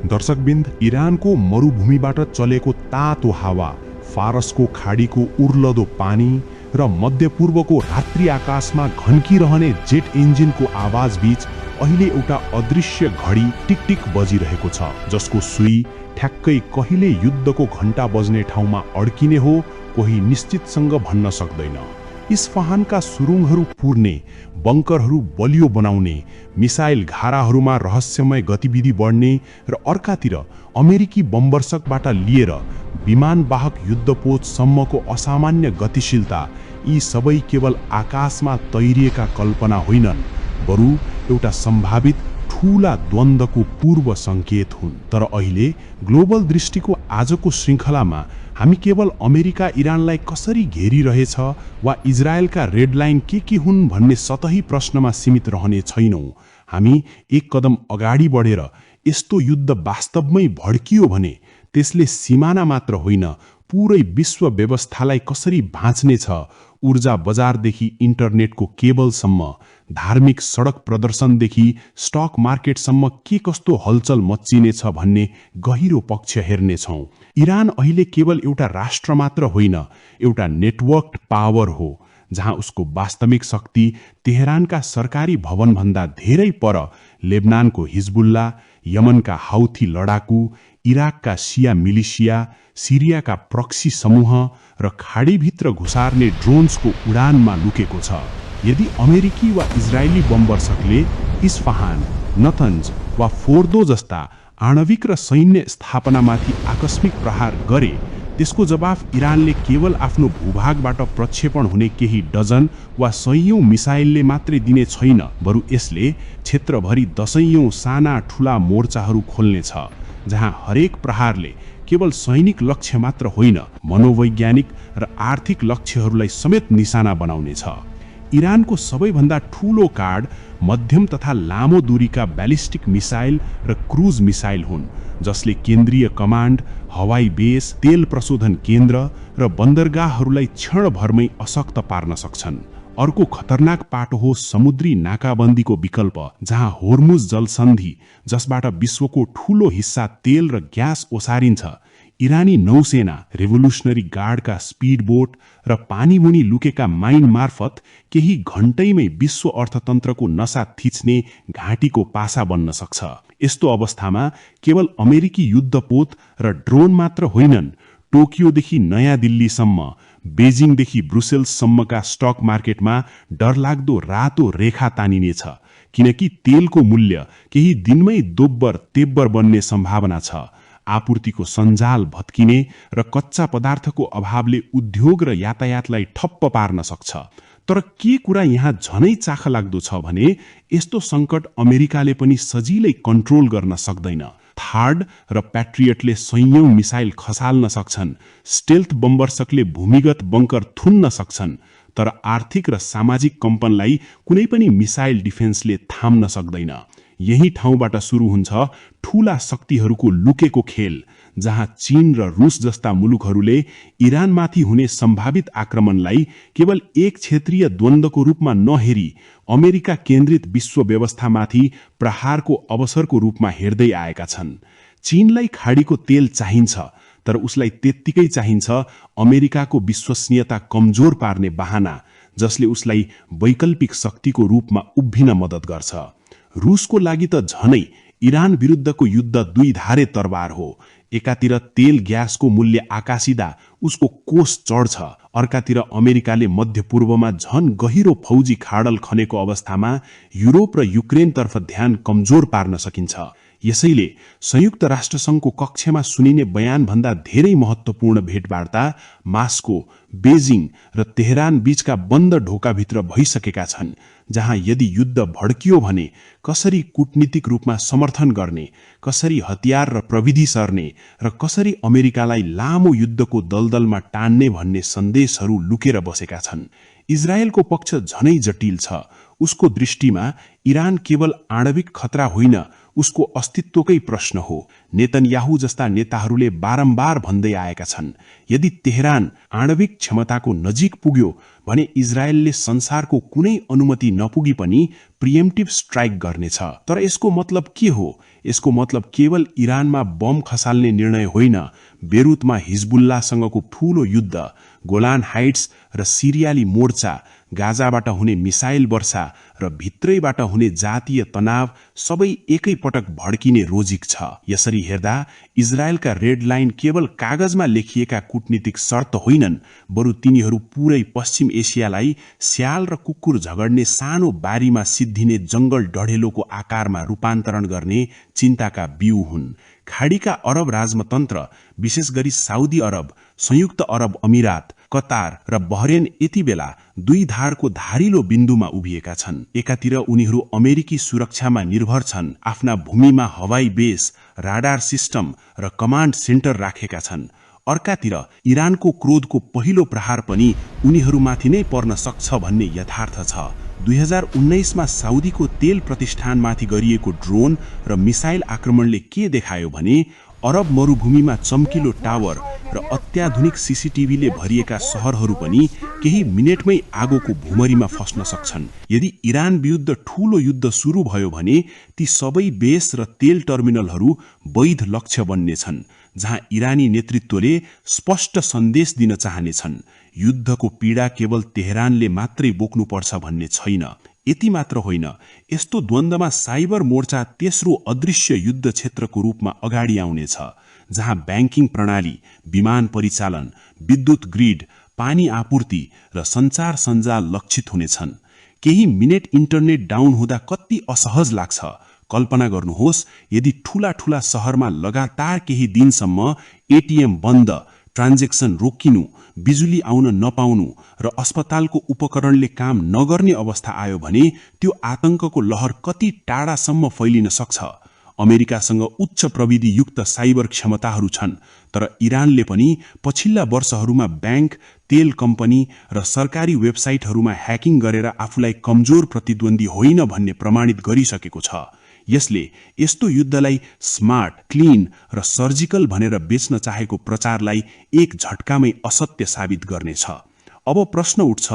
दर्शकबिन्द, इरानको मरुभूमिबाट चलेको तातो हावा, फारसको खाडीको उर्लदो पानी र मध्यपूर्वको रात्रि आकाशमा घन्किरहने जेट इन्जिनको आवाज बीच अहिले एउटा अदृश्य घडी टिकटिक बजिरहेको छ, जसको सुई ठ्याक्कै कहिले युद्धको घण्टा बज्ने ठाउँमा अड्किने हो कोही निश्चितसँग भन्न सक्दैन। इस्फहानका सुरुङहरू पुर्ने, बङ्करहरू बलियो बनाउने, मिसाइल घाराहरूमा रहस्यमय गतिविधि बढ्ने र अर्कातिर अमेरिकी बमवर्षकबाट लिएर विमानवाहक युद्धपोतसम्मको असामान्य गतिशीलता, यी सबै केवल आकाशमा तैरिएका कल्पना होइनन्, बरु एउटा सम्भावित ठूला द्वन्द्वको पूर्व सङ्केत हुन्। तर अहिले ग्लोबल दृष्टिको आजको श्रृङ्खलामा हामी केवल अमेरिका इरानलाई कसरी घेरिरहेछ वा इजरायलका रेड लाइन के हुन् भन्ने सतही प्रश्नमा सीमित रहने छैनौँ। हामी एक कदम अगाडि बढेर यस्तो युद्ध वास्तवमै भड्कियो भने त्यसले सिमाना मात्र होइन, पुरै विश्व व्यवस्थालाई कसरी भाँच्नेछ, ऊर्जा बजारदेखि इन्टरनेटको केबलसम्म, धार्मिक सडक प्रदर्शनदेखि स्टक मार्केटसम्म के कस्तो हलचल मच्चिनेछ भन्ने गहिरो पक्ष हेर्नेछौँ। इरान अहिले केवल एउटा राष्ट्र मात्र होइन, एउटा नेटवर्क्ड पावर हो, जहाँ उसको वास्तविक शक्ति तेहरानका सरकारी भवनभन्दा धेरै पर लेबनानको हिजबुल्ला, यमनका हाउथी लडाकु, इराकका शिया मिलिसिया, सिरियाका प्रक्सी समूह र खाडीभित्र घुसार्ने ड्रोन्सको उडानमा लुकेको छ। यदि अमेरिकी वा इजरायली बमवर्षकले इस्फहान, नतन्ज वा फोर्दो जस्ता आणविक र सैन्य स्थापनामाथि आकस्मिक प्रहार गरे, त्यसको जवाफ इरानले केवल आफ्नो भूभागबाट प्रक्षेपण हुने केही डजन वा सयौं मिसाइलले मात्रै दिने छैन, बरु यसले क्षेत्रभरि दशैंयौं साना ठूला मोर्चाहरू खोल्नेछ, जहाँ हरेक प्रहारले केवल सैनिक लक्ष्य मात्र होइन, मनोवैज्ञानिक र आर्थिक लक्ष्यहरूलाई समेत निशाना बनाउनेछ। इरानको सबैभन्दा ठूलो कार्ड मध्यम तथा लामो दूरीका ब्यालिस्टिक मिसाइल र क्रुज मिसाइल हुन्, जसले केन्द्रीय कमान्ड, हवाई बेस, तेल प्रशोधन केन्द्र र बन्दरगाहहरूलाई क्षणभरमै अशक्त पार्न सक्छन्। अर्को खतरनाक पाटो हो समुद्री नाकाबन्दीको विकल्प, जहाँ होर्मुज जलसन्धि, जसबाट विश्वको ठूलो हिस्सा तेल र ग्यास ओसारिन्छ, इरानी नौसेना, रेभोल्युसनरी गार्डका स्पिड बोट र पानीमुनि लुकेका माइन मार्फत केही घण्टैमै विश्व अर्थतन्त्रको नसा थिच्ने घाँटीको पासा बन्न सक्छ। यस्तो अवस्थामा केवल अमेरिकी युद्धपोत र ड्रोन मात्र होइनन्, टोकियोदेखि नयाँ दिल्लीसम्म, बेजिङदेखि ब्रुसेल्ससम्मका स्टक मार्केटमा डरलाग्दो रातो रेखा तानिनेछ, किनकि तेलको मूल्य केही दिनमै दोब्बर तेब्बर बन्ने सम्भावना छ। आपूर्तिको सञ्जाल भत्किने र कच्चा पदार्थको अभावले उद्योग र यातायातलाई ठप्प पार्न सक्छ। तर के कुरा यहाँ झनै चाख लाग्दो छ भने यस्तो संकट अमेरिकाले पनि सजिलै कन्ट्रोल गर्न सक्दैन। थार्ड र प्याट्रियटले सयौं मिसाइल खसाल्न सक्छन्, स्टेल्थ बमवर्षकले भूमिगत बङ्कर थुन्न सक्छन्, तर आर्थिक र सामाजिक कम्पनलाई कुनै पनि मिसाइल डिफेन्सले थाम्न सक्दैन। यही ठाउँबाट सुरु हुन्छ ठूला शक्तिहरूको लुकेको खेल, जहाँ चीन र रूस जस्ता मुलुकहरूले इरानमाथि हुने सम्भावित आक्रमणलाई केवल एक क्षेत्रीय द्वन्द्वको रूपमा नहेरी अमेरिका केन्द्रित विश्व व्यवस्थामाथि प्रहारको अवसरको रूपमा हेर्दै आएका छन्। चीनलाई खाडीको तेल चाहिन्छ, तर उसलाई त्यत्तिकै चाहिन्छ अमेरिकाको विश्वसनीयता कमजोर पार्ने बहाना, जसले उसलाई वैकल्पिक शक्तिको रूपमा उभिन मद्दत गर्छ। रूसको लागि त झनै इरान विरुद्धको युद्ध दुई धारे तरबार हो। एकातिर तेल ग्यासको मूल्य आकाशिँदा उसको कोष चढ्छ, अर्कातिर अमेरिकाले मध्यपूर्वमा झन गहिरो फौजी खाडल खनेको अवस्थामा युरोप र युक्रेनतर्फ ध्यान कमजोर पार्न सकिन्छ। यसैले संयुक्त राष्ट्रसङ्घको कक्षमा सुनिने बयानभन्दा धेरै महत्त्वपूर्ण भेटवार्ता मास्को, बेजिङ र तेहरान बीचका बन्द ढोकाभित्र भइसकेका छन्, जहाँ यदि युद्ध भड्कियो भने कसरी कूटनीतिक रूपमा समर्थन गर्ने, कसरी हतियार र प्रविधि सर्ने र कसरी अमेरिकालाई लामो युद्धको दलदलमा टान्ने भन्ने सन्देशहरू लुकेर बसेका छन्। इजरायलको पक्ष झनै जटिल छ। उसको दृष्टिमा इरान केवल आणविक खतरा होइन, उसको अस्तित्वकै प्रश्न हो। नेतन्याहु जस्ता नेताहरूले बारम्बार भन्दै आएका छन्, यदि तेहरान आणविक क्षमताको नजिक पुग्यो भने इजरायलले संसारको कुनै अनुमति नपुगी पनि प्रिएम्प्टिभ स्ट्राइक गर्नेछ। तर यसको मतलब के हो? यसको मतलब केवल इरानमा बम खसाल्ने निर्णय होइन, बेरुतमा हिजबुल्लासँगको ठूलो युद्ध, गोलान हाइट्स र सिरियाली मोर्चा, गाजाबाट हुने मिसाइल वर्षा र भित्रैबाट हुने जातीय तनाव सबै एकै पटक भड्किने रोजिक छ। यसरी हेर्दा इजरायलका रेड लाइन केवल कागजमा लेखिएका कूटनीतिक शर्त होइनन्, बरु तिनीहरू पूरै पश्चिम एसियालाई स्याल र कुकुर झगड्ने सानो बारीमा सिद्धिने जंगल डढेलोको आकारमा रूपान्तरण गर्ने चिन्ताका बिउ हुन्। खाडीका अरब राजतन्त्र, विशेष गरी साउदी अरब, संयुक्त अरब अमिरात, कतार र बहरेन यति बेला दुई धारको धारिलो बिन्दुमा उभिएका छन्। एकातिर उनीहरू अमेरिकी सुरक्षामा निर्भर छन्, आफ्ना भूमिमा हवाई बेस, राडार सिस्टम र कमान्ड सेन्टर राखेका छन्। अर्कातिर इरानको क्रोधको पहिलो प्रहार पनि उनीहरूमाथि नै पर्न सक्छ भन्ने यथार्थ छ। 2019 मा साउदीको तेल प्रतिष्ठानमाथि गरिएको ड्रोन र मिसाइल आक्रमणले के देखायो भने अरब मरुभूमिमा चम्किलो टावर र अत्याधुनिक सीसीटीभीले भरिएका शहरहरू पनि केही मिनेटमै आगोको भुमरीमा फस्न सक्छन्। यदि इरान विरुद्ध ठूलो युद्ध सुरु भयो भने ती सबै बेस र तेल टर्मिनलहरू वैध लक्ष्य बन्नेछन्, जहाँ इरानी नेतृत्वले स्पष्ट सन्देश दिन चाहनेछन्, युद्धको पीडा केवल तेहरानले मात्रै बोक्नुपर्छ भन्ने छैन। यति मात्र होइन, यस्तो द्वन्द्वमा साइबर मोर्चा तेस्रो अदृश्य युद्ध क्षेत्रको रूपमा अगाडि आउनेछ, जहाँ ब्याङ्किङ प्रणाली, विमान परिचालन, विद्युत ग्रिड, पानी आपूर्ति र सञ्चार सञ्जाल लक्षित हुनेछन्। केही मिनेट इन्टरनेट डाउन हुँदा कति असहज लाग्छ। कल्पना गर्नुहोस्, यदि ठूला ठूला शहरमा लगातार केही दिनसम्म एटीएम बन्द, ट्रान्जेक्सन रोकिनु, बिजुली आउन नपाउनु र अस्पतालको उपकरणले काम नगर्ने अवस्था आयो भने त्यो आतंकको लहर कति टाढासम्म फैलिन सक्छ। अमेरिकासँग उच्च प्रविधि युक्त साइबर क्षमताहरू छन्, तर इरानले पनि पछिल्ला वर्षहरूमा ब्याङ्क, तेल कम्पनी र सरकारी वेबसाइटहरूमा ह्याकिङ गरेर आफूलाई कमजोर प्रतिद्वन्दी होइन भन्ने प्रमाणित गरिसकेको छ। यसले यस्तो युद्धलाई स्मार्ट, क्लिन र सर्जिकल भनेर बेच्न चाहेको प्रचारलाई एक झट्कामै असत्य साबित गर्नेछ। अब प्रश्न उठ्छ,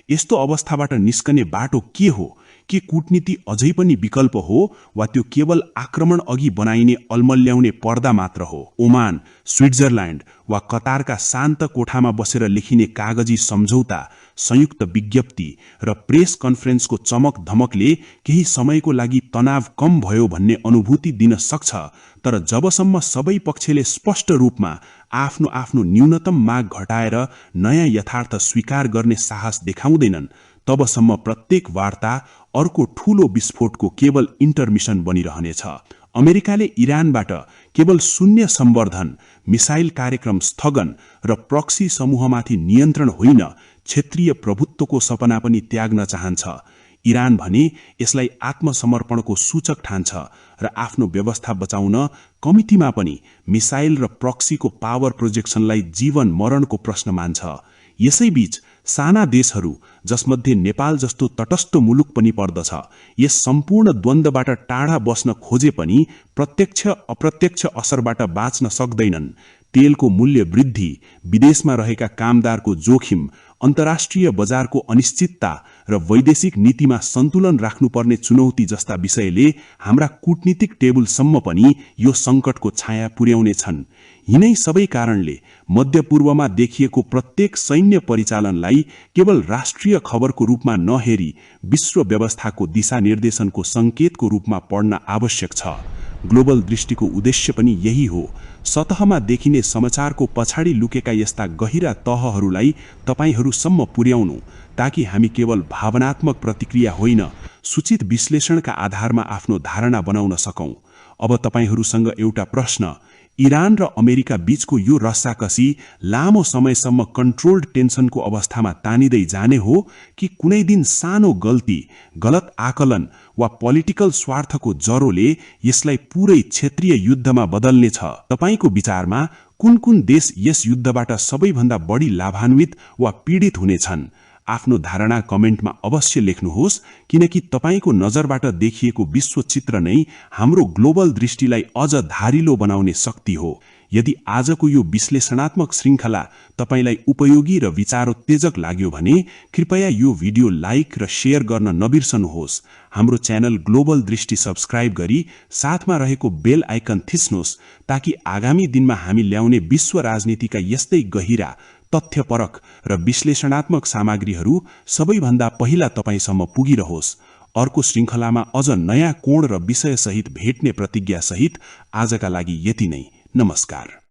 यस्तो अवस्थाबाट निस्कने बाटो के हो? के कूटनीति अझै पनि विकल्प हो वा त्यो केवल आक्रमण अघि बनाइने अल्मल्याउने पर्दा मात्र हो? ओमान, स्विट्जरल्यान्ड वा कतारका शान्त कोठामा बसेर लेखिने कागजी सम्झौता, संयुक्त विज्ञप्ति र प्रेस कन्फरेन्सको चमक धमकले केही समयको लागि तनाव कम भयो भन्ने अनुभूति दिन सक्छ, तर जबसम्म सबै पक्षले स्पष्ट रूपमा आफ्नो आफ्नो न्यूनतम माग घटाएर नयाँ यथार्थ स्वीकार गर्ने साहस देखाउँदैनन्, तबसम्म प्रत्येक वार्ता अर्को ठूलो विस्फोटको केवल इन्टरमिशन बनिरहनेछ। अमेरिकाले इरानबाट केवल शून्य सम्वर्धन, मिसाइल कार्यक्रम स्थगन र प्रक्सी समूहमाथि नियन्त्रण होइन, क्षेत्रीय प्रभुत्वको सपना पनि त्याग्न चाहन्छ। इरान भने यसलाई आत्मसमर्पणको सूचक ठान्छ र आफ्नो व्यवस्था बचाउन कमिटीमा पनि मिसाइल र प्रक्सीको पावर प्रोजेक्सनलाई जीवन मरणको प्रश्न मान्छ। यसैबीच साना देशहरू, जसमध्ये नेपाल जस्तो तटस्थ मुलुक पनि पर्दछ, यस सम्पूर्ण द्वन्द्वबाट टाढा बस्न खोजे पनि प्रत्यक्ष अप्रत्यक्ष असरबाट बाँच्न सक्दैनन्। तेलको मूल्य वृद्धि, विदेशमा रहेका कामदारको जोखिम, अन्तर्राष्ट्रिय बजारको अनिश्चितता र वैदेशिक नीतिमा सन्तुलन राख्नुपर्ने चुनौती जस्ता विषयले हाम्रा कूटनीतिक टेबलसम्म पनि यो सङ्कटको छाया पुर्याउने छन्। यिनै सबै कारणले मध्यपूर्वमा देखिएको प्रत्येक सैन्य परिचालनलाई केवल राष्ट्रिय खबरको रूपमा नहेरी विश्व व्यवस्थाको दिशानिर्देशनको सङ्केतको रूपमा पढ्न आवश्यक छ। ग्लोबल दृष्टिको उद्देश्य पनि यही हो, सतहमा देखिने समाचारको पछाडि लुकेका यस्ता गहिरा तहहरूलाई तपाईहरूसम्म पुर्याउनु, ताकि हामी केवल भावनात्मक प्रतिक्रिया होइन, सूचित विश्लेषणका आधारमा आफ्नो धारणा बनाउन सकौं। अब तपाईहरूसँग एउटा प्रश्न, इरान र अमेरिका बीचको यो रस्साकसी लामो समयसम्म कन्ट्रोल्ड टेन्सनको अवस्थामा तानिँदै जाने हो कि कुनै दिन सानो गल्ती, गलत आकलन वा पोलिटिकल स्वार्थको जरोले यसलाई पूरै क्षेत्रीय युद्धमा बदल्नेछ? तपाईको विचारमा कुन कुन देश यस युद्धबाट सबैभन्दा बढी लाभान्वित वा पीडित हुनेछन्? आफ्नो धारणा कमेन्टमा अवश्य लेख्नुहोस्, किनकि तपाईको नजरबाट देखिएको विश्व चित्र नै हाम्रो ग्लोबल दृष्टिलाई अझ धारिलो बनाउने शक्ति हो। यदि आजको यो विश्लेषणात्मक श्रृङ्खला तपाईलाई उपयोगी र विचारोत्तेजक लाग्यो भने कृपया यो भिडियो लाइक र शेयर गर्न नबिर्सनुहोस्। हाम्रो च्यानल ग्लोबल दृष्टि सब्स्क्राइब गरी साथमा रहेको बेल आइकन थिच्नुहोस्, ताकि आगामी दिनमा हामी ल्याउने विश्व राजनीतिका यस्तै गहिरा, तथ्यपरक र विश्लेषणात्मक सामग्रीहरू सबैभन्दा पहिला तपाईसम्म पुगिरहोस्। अर्को श्रृङ्खलामा अझ नयाँ कोण र विषयसहित भेट्ने प्रतिज्ञासहित आजका लागि यति नै। नमस्कार।